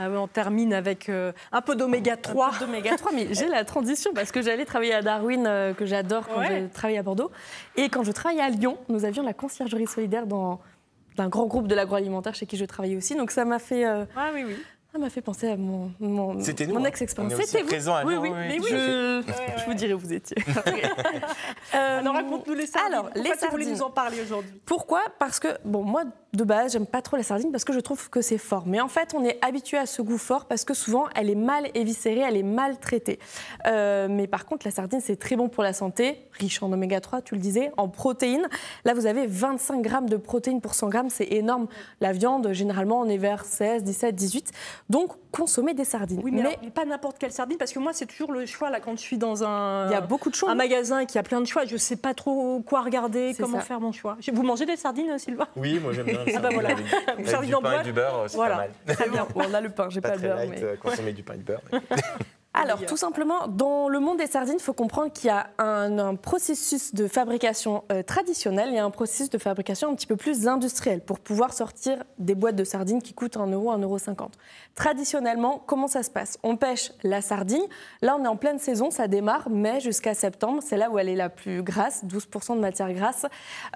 Ah ouais, on termine avec un peu d'oméga 3. D'oméga 3, mais j'ai la transition parce que j'allais travailler à Darwin, que j'adore quand je travaillais à Bordeaux. Et quand je travaillais à Lyon, nous avions la conciergerie solidaire d'un grand groupe de l'agroalimentaire chez qui je travaillais aussi. Donc ça m'a fait... Ça m'a fait penser à mon ex-expérience. C'était vous. Présent à oui, je vous dirai où vous étiez. Alors raconte-nous les sardines. Alors, pourquoi tu voulais nous en parler aujourd'hui? Pourquoi? Parce que, bon, moi, de base, j'aime pas trop la sardine parce que je trouve que c'est fort. Mais en fait, on est habitué à ce goût fort parce que souvent, elle est mal éviscérée, elle est mal traitée. Mais par contre, la sardine, c'est très bon pour la santé, riche en oméga 3, tu le disais, en protéines. Là, vous avez 25 grammes de protéines pour 100 grammes, c'est énorme. La viande, généralement, on est vers 16, 17, 18. Donc, consommez des sardines. Oui, mais alors, pas n'importe quelle sardine, parce que moi, c'est toujours le choix là, quand je suis dans il y a beaucoup de choix. Un magasin et qu'il y a plein de choix. Je ne sais pas trop quoi regarder, comment faire mon choix. Vous mangez des sardines, Sylvain? Oui, moi j'aime bien. Ah bah voilà. Avec du pain et du beurre, c'est pas mal. Très bien. Bon, on a le pain, j'ai pas le beurre. Mais... consommer du pain et du beurre. Alors, tout simplement, dans le monde des sardines, il faut comprendre qu'il y a un processus de fabrication traditionnel et un processus de fabrication un petit peu plus industriel pour pouvoir sortir des boîtes de sardines qui coûtent 1 euro, 1,50 €. Traditionnellement, comment ça se passe? On pêche la sardine. Là, on est en pleine saison, ça démarre mai jusqu'à septembre. C'est là où elle est la plus grasse, 12% de matière grasse.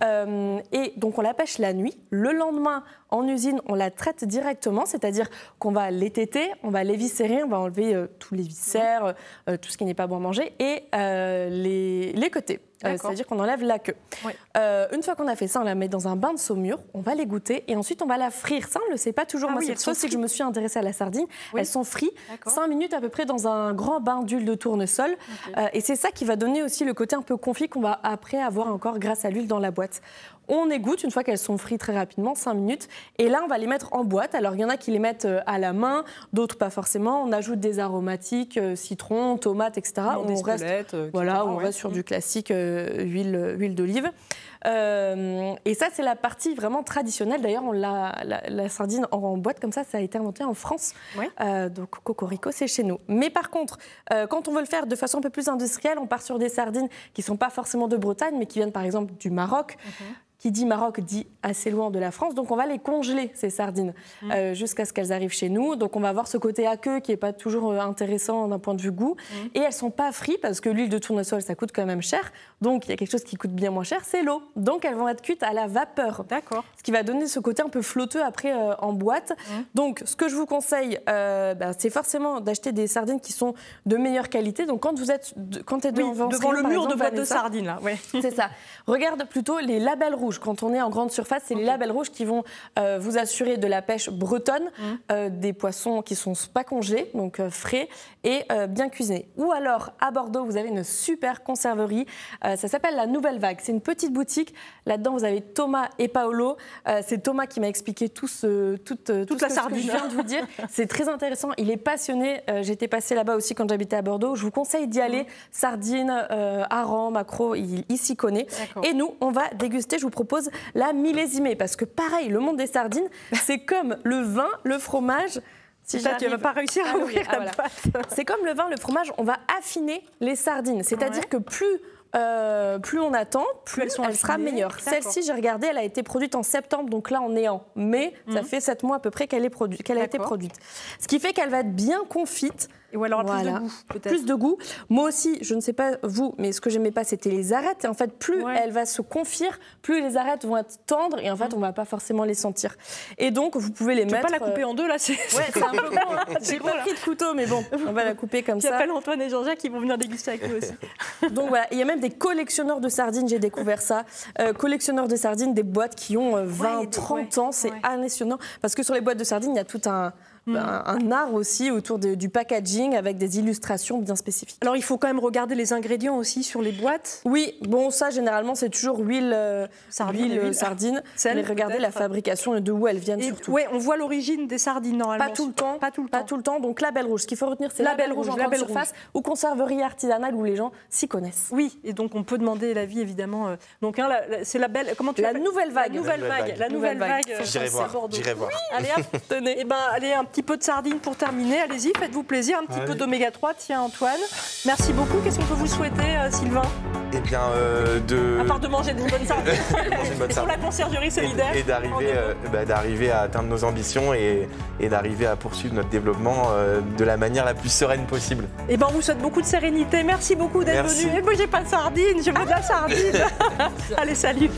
Et donc, on la pêche la nuit. Le lendemain, en usine, on la traite directement, c'est-à-dire qu'on va l'étêter, on va l'éviscérer, on va enlever tous les viscères, tout ce qui n'est pas bon à manger, et les côtés. C'est-à-dire qu'on enlève la queue. Oui. Une fois qu'on a fait ça, on la met dans un bain de saumure, on va l'égoutter et ensuite on va la frire. Ça, on ne le sait pas toujours. Moi, cette chose, c'est que je me suis intéressée à la sardine. Elles sont frites 5 minutes à peu près dans un grand bain d'huile de tournesol. Et c'est ça qui va donner aussi le côté un peu confit qu'on va après avoir encore grâce à l'huile dans la boîte. On égoutte une fois qu'elles sont frites très rapidement, 5 minutes. Et là, on va les mettre en boîte. Alors, il y en a qui les mettent à la main, d'autres pas forcément. On ajoute des aromatiques, citron, tomates, etc. On reste, on reste sur du classique huile d'olive. Et ça, c'est la partie vraiment traditionnelle. D'ailleurs, la sardine en boîte comme ça a été inventé en France. Donc, Cocorico, c'est chez nous. Mais par contre, quand on veut le faire de façon un peu plus industrielle, on part sur des sardines qui ne sont pas forcément de Bretagne, mais qui viennent par exemple du Maroc. Qui dit Maroc dit assez loin de la France, donc on va les congeler, ces sardines, jusqu'à ce qu'elles arrivent chez nous. Donc on va avoir ce côté aqueux qui n'est pas toujours intéressant d'un point de vue goût. Et elles ne sont pas frites parce que l'huile de tournesol, ça coûte quand même cher. Donc il y a quelque chose qui coûte bien moins cher, c'est l'eau. Donc elles vont être cuites à la vapeur. D'accord. Ce qui va donner ce côté un peu flotteux après en boîte. Donc ce que je vous conseille, c'est forcément d'acheter des sardines qui sont de meilleure qualité. Donc quand vous êtes devant le mur de boîte de sardines, là. C'est ça. Regarde plutôt les labels rouges. Quand on est en grande surface, c'est les labels rouges qui vont vous assurer de la pêche bretonne, des poissons qui ne sont pas congelés, donc frais et bien cuisinés. Ou alors, à Bordeaux, vous avez une super conserverie. Ça s'appelle La Nouvelle Vague. C'est une petite boutique. Là-dedans, vous avez Thomas et Paolo. C'est Thomas qui m'a expliqué toute la sardine que je viens de vous dire. C'est très intéressant. Il est passionné. J'étais passée là-bas aussi quand j'habitais à Bordeaux. Je vous conseille d'y aller. Sardines, harengs, maquereaux, il s'y connaît. Et nous, on va déguster. Je vous propose la millésimée, parce que pareil, le monde des sardines, c'est comme le vin, le fromage. Si tu ne vas pas réussir à ouvrir la boîte. C'est comme le vin, le fromage, on va affiner les sardines. C'est-à-dire que plus on attend, plus elle sera meilleure. Celle-ci, j'ai regardé, elle a été produite en septembre, donc là on est en mai. Ça fait 7 mois à peu près qu'elle a été produite. Ce qui fait qu'elle va être bien confite. Et ou alors plus de goût, peut-être. Plus de goût. Moi aussi, je ne sais pas vous, mais ce que j'aimais pas, c'était les arêtes. Et en fait, plus elle va se confire, plus les arêtes vont être tendres. Et en fait, on va pas forcément les sentir. Et donc, vous pouvez les mettre... Tu peux pas la couper en deux, là. C'est un peu grand. J'ai pas pris de couteau, mais bon, on va la couper comme ça. J'appelle Antoine et Jean-Jacques qui vont venir déguster avec nous aussi. Donc voilà, il y a même des collectionneurs de sardines, j'ai découvert ça. Collectionneurs de sardines, des boîtes qui ont 20, 30 ans. C'est hallucinant. Parce que sur les boîtes de sardines, il y a tout un art aussi autour du packaging avec des illustrations bien spécifiques. Alors, il faut quand même regarder les ingrédients aussi sur les boîtes. Oui, bon, ça, généralement, c'est toujours huile sardine. Mais regardez la fabrication de où elles viennent surtout. Oui, on voit l'origine des sardines, normalement. Pas tout le temps. Pas tout le temps. Donc, label rouge. Ce qu'il faut retenir, c'est label rouge en grande surface ou conserverie artisanale où les gens s'y connaissent. Oui, et donc on peut demander l'avis, évidemment. Donc, c'est la belle... Comment tu l'appelles ? La Nouvelle Vague. La Nouvelle Vague. J'irai voir. Allez, hop, tenez. Eh ben, allez, un petit petit peu de sardines pour terminer. Allez-y, faites-vous plaisir. Un petit peu d'oméga 3. Tiens, Antoine. Merci beaucoup. Qu'est-ce qu'on peut vous souhaiter, Sylvain? Eh bien, à part de manger des bonnes sardines. Pour la conciergerie solidaire. Et d'arriver à atteindre nos ambitions et d'arriver à poursuivre notre développement de la manière la plus sereine possible. Eh ben, on vous souhaite beaucoup de sérénité. Merci beaucoup d'être venu. Et moi, j'ai pas de sardines, je veux de la sardine. Allez, salut.